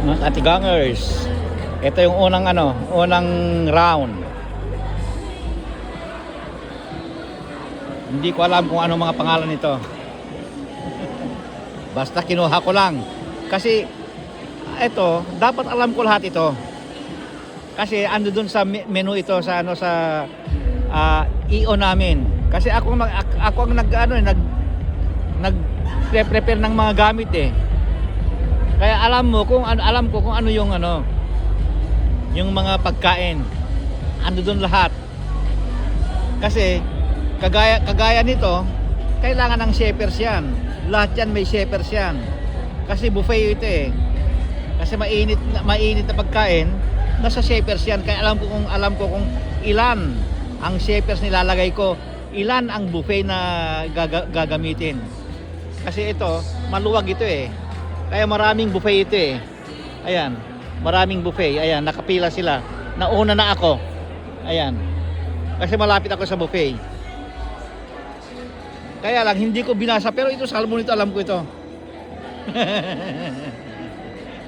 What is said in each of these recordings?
Mga katigangers, ito yung unang round. Hindi ko alam kung ano mga pangalan nito. Basta kinuha ko lang. Kasi ito, dapat alam ko lahat ito. Kasi ando dun sa menu ito sa EO namin. Kasi ako ang nag-prepare ng mga gamit eh. Kaya alam ko kung ano yung yung mga pagkain. Ando doon lahat. Kasi kagaya nito, kailangan ng shepers yan. Lahat yan may shepers yan. Kasi buffet ito eh. Kasi mainit na pagkain, nasa shepers yan. Kaya alam ko kung ilan ang shepers nilalagay ko, ilan ang buffet na gagamitin. Kasi ito, maluwag ito eh. Kaya maraming buffet ito eh. Ayan, maraming buffet. Ayan, nakapila sila. Nauna na ako. Ayan. Kasi malapit ako sa buffet. Kaya lang, hindi ko binasa. Pero ito, salmon ito, alam ko ito.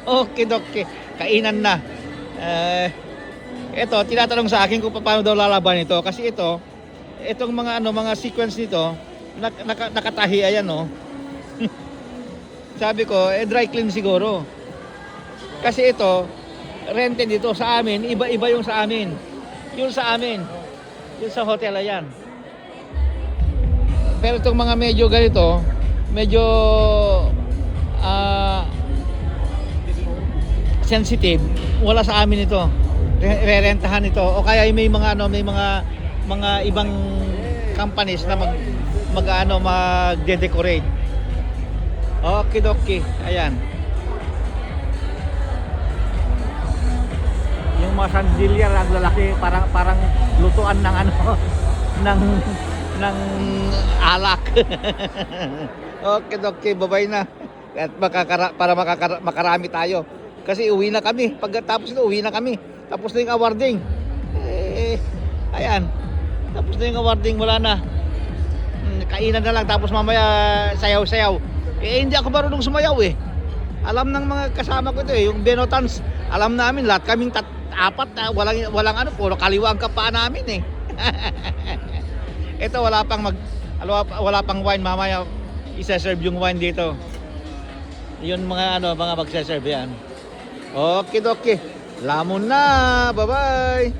Okay. Kainan na. Ito, tinatanong sa akin kung paano daw lalaban ito. Kasi itong mga sequence nito, nakatahi, ayan oh. Sabi ko, dry clean siguro. Kasi ito, rented dito sa amin, iba yung sa amin. Yung sa amin, yung sa hotel, ayan. Pero itong mga medyo ganito, medyo sensitive, wala sa amin ito. Rerentahan ito. O kaya may mga ibang companies na magde-decorate. Okay. Ayan. Yung mga sandilya ang lalaki, parang lutuan ng ng alak. Okay, babay na. At makarami tayo. Kasi uwi na kami. Pagkatapos nito, uwi na kami. Tapos na yung awarding. Ayan. Tapos na yung awarding, wala na. Kainan na lang, tapos mamaya sayaw-sayaw. Hindi ako marunong sumayaw eh. Alam ng mga kasama ko ito eh, yung Benotans. Alam namin, lahat kaming apat, walang puro kaliwa ang kapaan namin eh. Ito, wala pang wine, mamaya isa-serve yung wine dito. Yun mga magse-serve yan. Okay. Lamon na, bye-bye.